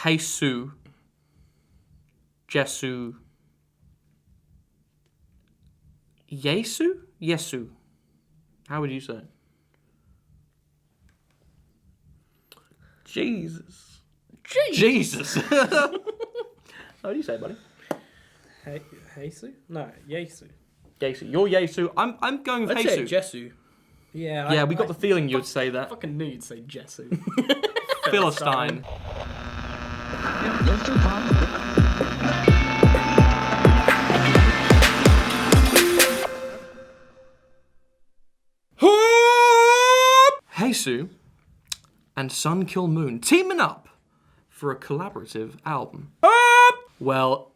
Jesu. Jesu. Jesu? Jesu. How would you say it? Jesus. Jesus. How do you say it, buddy? Jesu? No, Jesu. Jesu. You're Jesu. I'm going with I'd Jesu. say Jesu. Yeah. Yeah, we got the feeling you would say I that. fucking knew you'd say Jesu. Philistine. Jesu and Sun Kill Moon teaming up for a collaborative album. Well,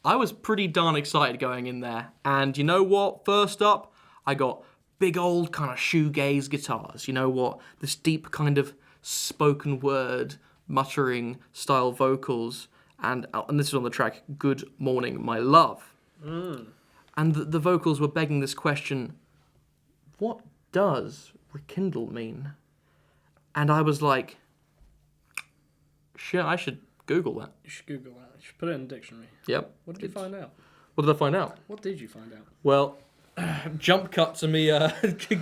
I was pretty darn excited going in there. And you know what? First up, I got big old kind of shoegaze guitars. You know what? This deep kind of spoken word, muttering style vocals. And this is on the track, Good Morning, My Love. And the vocals were begging this question, what does rekindle mean? And I was like, shit, I should Google that. You should Google that. You should put it in a dictionary. Yep. What did you find out? What did I find out? What did you find out? Well, jump cut to me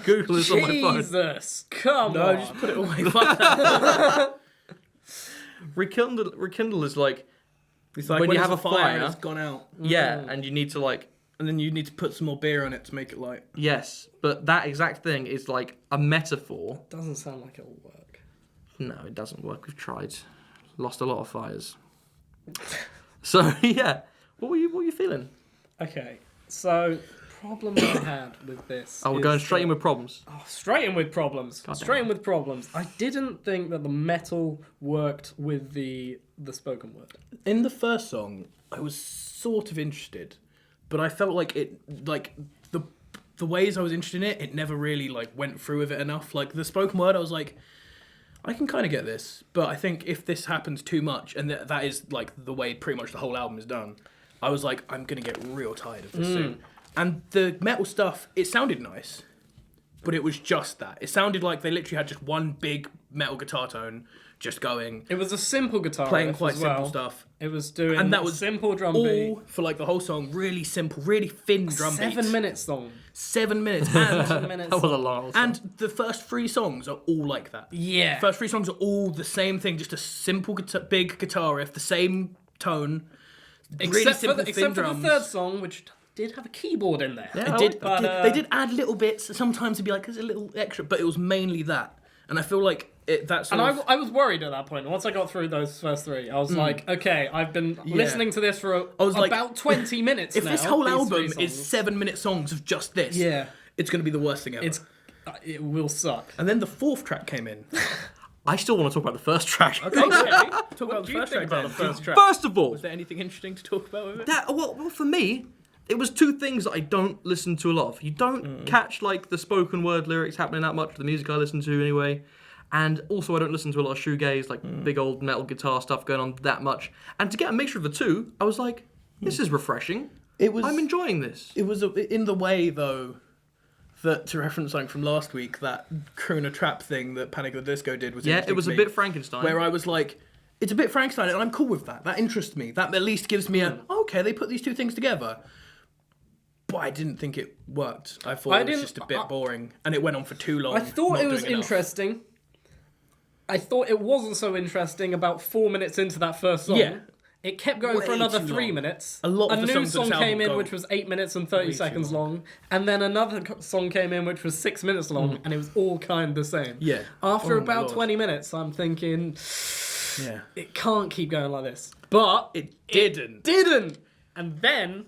Google this on my phone. Jesus, come on. No, just put it away. Fuck that. Rekindle is like, It's like when you have there's a fire, it's gone out. yeah, and you need to like, And then you need to put some more beer on it to make it light. yes, but that exact thing is like a metaphor. Doesn't sound like it'll work. No, it doesn't work. We've tried. Lost a lot of fires. So, yeah. What were you feeling? Okay, so problem I had with this. Oh, we're is going straight in that- with problems. Oh, straight in with problems. God damn Straight it. in with problems. I didn't think that the metal worked with the spoken word. In the first song, I was sort of interested, but I felt like the ways I was interested in it, it never really like went through with it enough. Like the spoken word, I was like, I can kind of get this, but I think if this happens too much, and that is like the way pretty much the whole album is done, I was like, I'm gonna get real tired of this soon. And the metal stuff, it sounded nice, but it was just that. It sounded like they literally had just one big metal guitar tone just going, It was a simple guitar playing riff quite as simple well. stuff. It was doing And that was simple drum all beat. for like the whole song, really simple, really thin drum beats. 7 minutes long. 7 minutes. And, 7 minutes. That was a long song. and the first 3 songs are all like that. Yeah. The first 3 songs are all the same thing, just a simple big guitar riff, the same tone, really except simple for thin the drums. third song, which did have a keyboard in there. It did, But, they did add little bits. Sometimes it'd be like, there's a little extra, but it was mainly that. And I feel like that's. And I was worried at that point. Once I got through those first 3, I was like, okay, I've been listening to this for about 20 minutes if now. this whole these album 3 is songs. 7-minute songs of just this, Yeah. it's going to be the worst thing ever. It will suck. And then the 4th track came in. I still want to talk about the first track. Okay. Talk What about do the you first think track about the then. first track? First of all, Was there anything interesting to talk about with it? well, for me, it was 2 things that I don't listen to a lot of. You don't catch like the spoken word lyrics happening that much for the music I listen to anyway. And also I don't listen to a lot of shoegaze, like big old metal guitar stuff going on that much. And to get a mixture of the 2, I was like, this is refreshing. I'm enjoying this. It was in the way, though, that, to reference something from last week, that crooner trap thing that Panic at the Disco did was Yeah, interesting it was to a me, bit Frankenstein. where I was like, it's a bit Frankenstein, and I'm cool with that. That interests me. That at least gives me okay, they put these 2 things together. But I didn't think it worked. I thought it was just a bit boring, and it went on for too long. I thought not it was doing enough. interesting. I thought it wasn't so interesting about 4 minutes into that first song. Yeah. It kept going for Way another too 3 long. minutes. A lot of the new songs on song this came album in, go which was 8 minutes and 30 way too seconds long. And then another song came in, which was 6 minutes long, and it was all kind of the same. Yeah. After Oh my about Lord. 20 minutes, I'm thinking, Yeah. it can't keep going like this. But It didn't. And then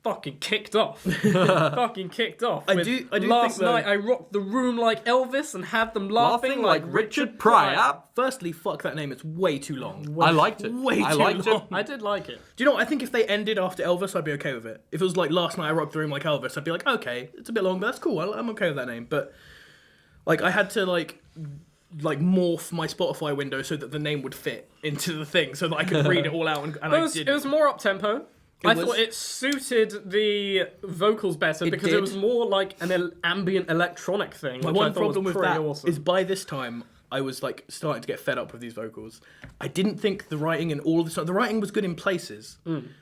fucking kicked off. Fucking kicked off. I with do last think, though- night I rocked the room like Elvis and had them laughing, Laughing like Richard Pryor. Firstly, fuck that name. It's way too long. I liked it. Way I too liked long. it. I did like it. Do you know what? I think if they ended after Elvis, I'd be okay with it. If it was like last night I rocked the room like Elvis, I'd be like, okay, it's a bit long, but that's cool. I'm okay with that name. But like, I had to like morph my Spotify window so that the name would fit into the thing, so that I could read it all out. And I It did. was more up tempo. I was. thought it suited the vocals better because it did. was more like an ambient electronic thing. My which I one thought problem was with pretty that awesome. is by this time I was like starting to get fed up with these vocals. I didn't think the writing and all of the writing was good in places,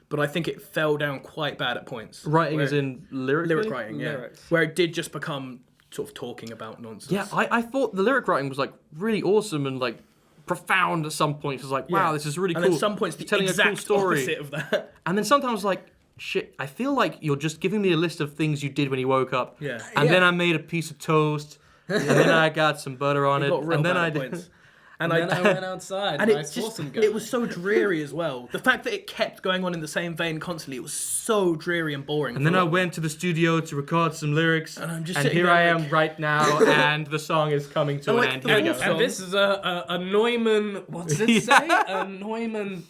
but I think it fell down quite bad at points. Writing as in lyric writing, yeah. Lyrics. Where it did just become sort of talking about nonsense. Yeah, I thought the lyric writing was like really awesome and like profound at some points. It was like, wow, this is really and cool. at some points, the telling exact a cool story. opposite of that. And then sometimes like, shit, I feel like you're just giving me a list of things you did when you woke up. Yeah. And then I made a piece of toast. And then I got some butter on it. Got real And then bad I at did. points. And then I went outside and I saw some guys. It was so dreary as well. The fact that it kept going on in the same vein constantly, it was so dreary and boring. And then I went to the studio to record some lyrics. And I'm just and sitting here there I like- am right now, and the song is coming to And an like end. the Here we whole go. And this is a Neumann. What's it say? A Neumann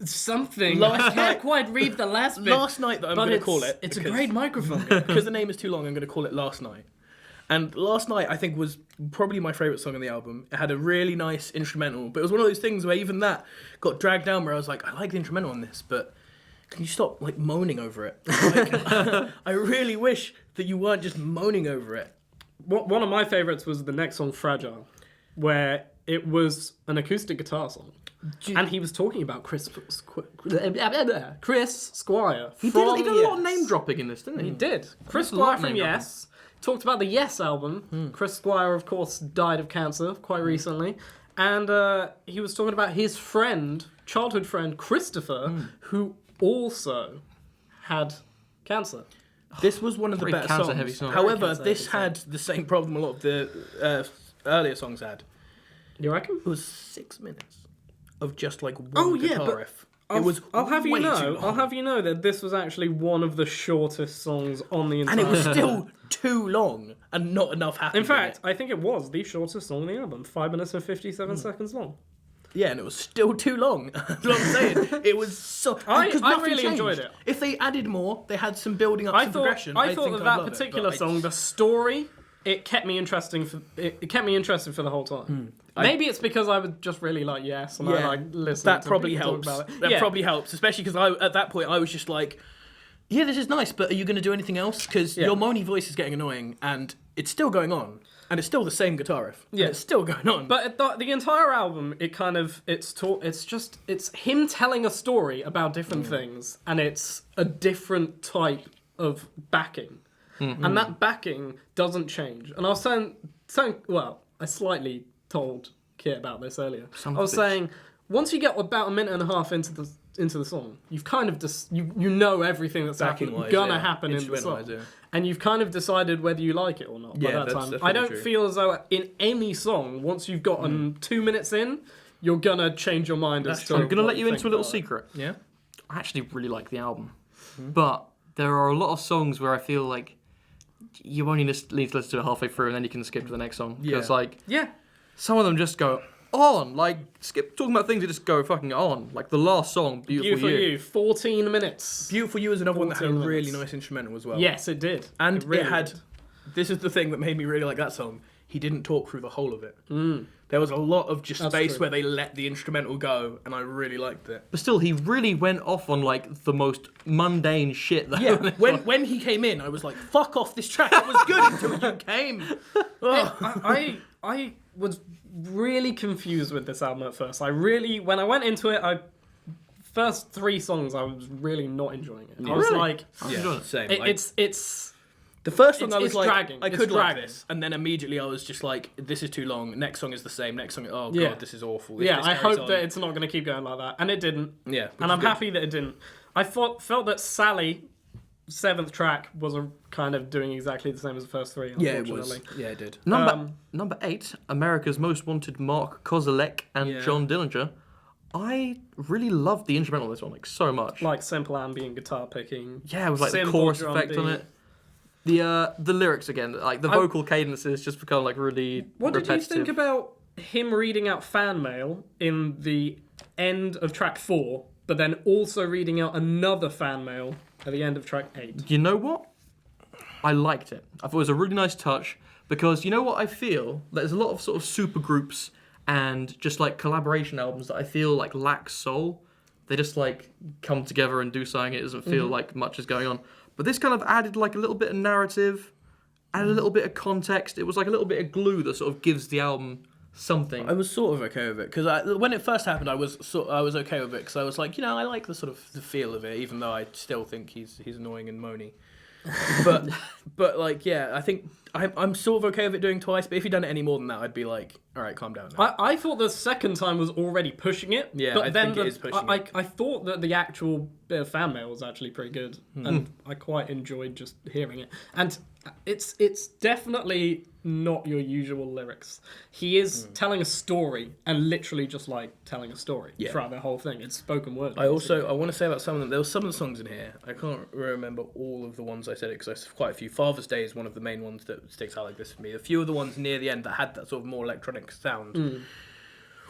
something. I can't quite read the last bit. Last Night that I'm but going to call it. It's a because- great microphone. Because the name is too long, I'm going to call it Last Night. And Last Night, I think, was probably my favourite song on the album. It had a really nice instrumental, but it was one of those things where even that got dragged down where I was like, I like the instrumental on this, but can you stop, like, moaning over it? Like, I really wish that you weren't just moaning over it. One of my favourites was the next song, Fragile, where it was an acoustic guitar song. And he was talking about Chris Squire. He did a lot of name dropping in this, didn't he? He did. Chris a lot Squire of from name dropping. Yes. Talked about the Yes album. Chris Squire, of course, died of cancer quite recently. And he was talking about his friend, childhood friend, Christopher, who also had cancer. This was one of the Very better cancer-heavy songs. song. However, Very this cancer-heavy had the same problem a lot of the earlier songs had. You reckon? It was 6 minutes of just like one Oh, yeah, guitar but riff. It was I'll have you way too know. long. I'll have you know that this was actually one of the shortest songs on the entire. And it was still too long and not enough happened. In fact, I think it was the shortest song on the album. 5 minutes and 57 seconds long. yeah, and it was still too long. That's what I'm saying. It was so. I 'cause nothing really changed. enjoyed it. If they added more, they had some building up, some progression. I thought think that I'd that love it, particular but I song, just- the story, it kept me interesting for the whole time. Maybe it's because I was just really like Yes, and I like listening. that to probably people helps. talk about it. That Yeah. probably helps, especially because at that point I was just like, yeah, this is nice, but are you going to do anything else? Because your moany voice is getting annoying, and it's still going on, and it's still the same guitar riff. Yeah. and it's still going on. But the entire album, it's him telling a story about different things, and it's a different type of backing, and that backing doesn't change. And I was saying, well, I slightly told Kit about this earlier. I was saying, once you get about a minute and a half into the song, you've kind of you know everything that's gonna happen in the song, and you've kind of decided whether you like it or not. By that that's time, definitely I don't true. feel as though in any song, once you've gotten 2 minutes in, you're gonna change your mind as to. I'm going to what let you into think a little about it. secret. yeah, I actually really like the album. But there are a lot of songs where I feel like you only need to listen to it halfway through and then you can skip to the next song. Because, like, Yeah. some of them just go on. Like, skip talking about things that just go fucking on. Like, the last song, Beautiful, You, 14 minutes. Beautiful You is another one that had a 14 really minutes. nice instrumental as well. Yes, it did. and really it had. did. This is the thing that made me really like that song. He didn't talk through the whole of it. There was a lot of just That's space true. where they let the instrumental go, and I really liked it. But still, he really went off on, like, the most mundane shit. Though. Yeah, when he came in, I was like, "Fuck off this track! It was good until you came." Oh. I was really confused with this album at first. When I went into it, first 3 songs, I was really not enjoying it. I was Really? like, Same. it's the first song I was it's like, dragging. I It's could like dragging. this, and then immediately I was just like, "This is too long." Next song is the same. Next song, oh god, Yeah. this is awful. yeah. This I carries hope on. that it's not going to keep going like that, and it didn't. Yeah, which And is I'm good. happy that it didn't. I felt that Sally, 7th track, was a kind of doing exactly the same as the first 3. Yeah, it Unfortunately. was. Yeah, it did. Number 8, America's Most Wanted Mark Kozelek and Yeah. John Dillinger. I really loved the instrumental on this one, like, so much. Like simple ambient guitar picking. Yeah, with like the simple chorus drum effect on beat. it. The lyrics again, like the vocal cadences just become like really What repetitive. did you think about him reading out fan mail in the end of track 4, but then also reading out another fan mail at the end of track 8? You know what? I liked it. I thought it was a really nice touch because you know what I feel? There's a lot of sort of super groups and just like collaboration albums that I feel like lack soul. They just like come together and do something. It doesn't feel like much is going on. But this kind of added like a little bit of narrative, added a little bit of context. It was like a little bit of glue that sort of gives the album something. I was sort of okay with it because when it first happened, I was okay with it because I was like, I like the sort of the feel of it, even though I still think he's annoying and moany. but like, yeah, I think I'm sort of okay with it doing twice. But if he'd done it any more than that, I'd be like, all right, calm down. Now. I thought the second time was already pushing it. Yeah, but I then think it is pushing it. I thought that the actual bit of fan mail was actually pretty good, and I quite enjoyed just hearing it. And it's definitely not your usual lyrics. He is telling a story and literally just like telling a story throughout the whole thing. It's spoken word. I want to say about some of them. There were some of the songs in here. I can't remember all of the ones I said it because I quite a few. Father's Day is one of the main ones that sticks out like this for me. A few of the ones near the end that had that sort of more electronic sound.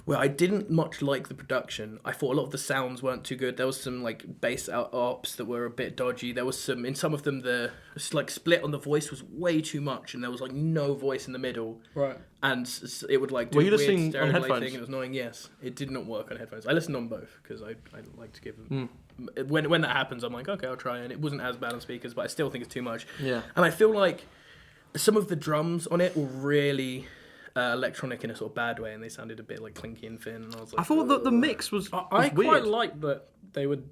Where I didn't much like the production. I thought a lot of the sounds weren't too good. There was some like bass out ops that were a bit dodgy. There was some in some of them the like split on the voice was way too much, and there was like no voice in the middle. Right. And it would like do Were you a weird listening stereo on delay headphones? thing, and it was annoying. Yes, it did not work on headphones. I listened on both because I like to give them. When that happens, I'm like, okay, I'll try. And it wasn't as bad on speakers, but I still think it's too much. Yeah. And I feel like some of the drums on it were really electronic in a sort of bad way, and they sounded a bit like clinky and thin. And I was like, I thought that the mix was I weird. quite liked that they would.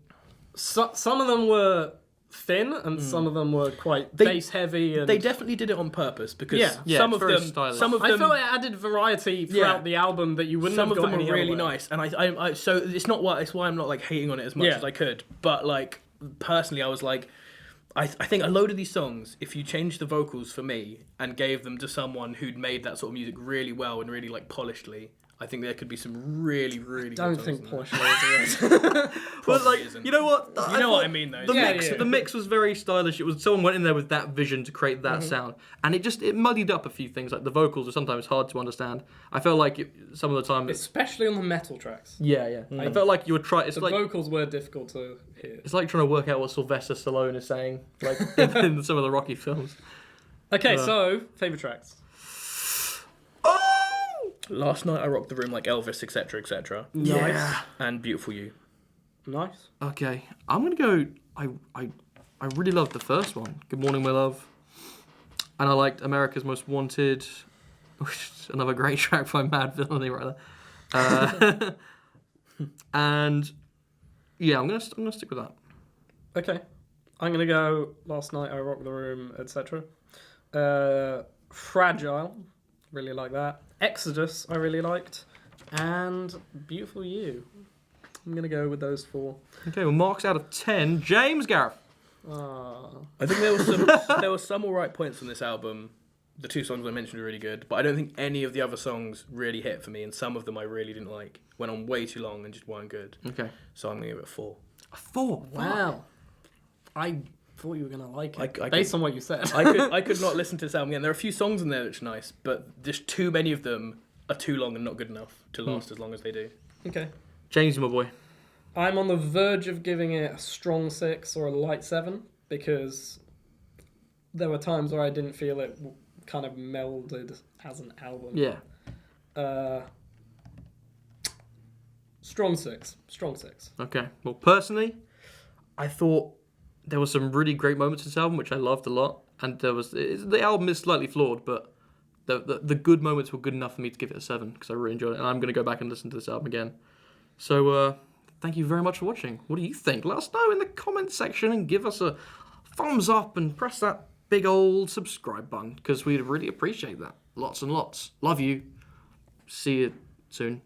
Some of them were thin, and some of them were quite bass heavy. And they definitely did it on purpose because Yeah, some it's of very them, stylish. some of them, I felt it added variety throughout the album that you wouldn't some have of got them any were other really way. nice, and I so it's why I'm not like hating on it as much Yeah. as I could, but like personally, I was like. I think a load of these songs, if you changed the vocals for me and gave them to someone who'd made that sort of music really well and really like polishedly, I think there could be some really, really Don't good think songs Porsche in is there. But like, isn't. you know what? You know what I mean, though. The Yeah, mix, yeah. the mix was very stylish. It was someone went in there with that vision to create that sound, and it muddied up a few things. Like the vocals are sometimes hard to understand. I felt like some of the time, Especially on the metal tracks. yeah. I felt like you were trying. It's The like vocals were difficult to hear. it's like trying to work out what Sylvester Stallone is saying, like in some of the Rocky films. Okay, so favourite tracks. Last Night I Rocked the Room like Elvis, etc., etc. Yeah. And Beautiful You. Nice. Okay, I'm gonna go. I really loved the first one. Good Morning, My Love, and I liked America's Most Wanted, which is another great track by Mad Villainy right there. And yeah, I'm gonna stick with that. Okay. I'm going to go Last Night I Rocked the Room, etc. Fragile. Really like that. Exodus, I really liked. And Beautiful You. I'm going to go with those four. Okay, well, marks out of 10. James Gareth. I think there were some alright points on this album. The two songs I mentioned are really good, but I don't think any of the other songs really hit for me, and some of them I really didn't like. Went on way too long and just weren't good. Okay. So I'm going to give it a 4. A 4. Wow. I thought you were going to like it, I based on what you said. I could not listen to this album again. There are a few songs in there which are nice, but just too many of them are too long and not good enough to last as long as they do. Okay. James, my boy. I'm on the verge of giving it a strong 6 or a light 7 because there were times where I didn't feel it kind of melded as an album. Yeah. Strong 6. Strong 6. Okay. Well, personally, I thought there were some really great moments in this album, which I loved a lot. And the album is slightly flawed, but the good moments were good enough for me to give it a 7 because I really enjoyed it. And I'm going to go back and listen to this album again. So, thank you very much for watching. What do you think? Let us know in the comments section and give us a thumbs up and press that big old subscribe button because we'd really appreciate that. Lots and lots. Love you. See you soon.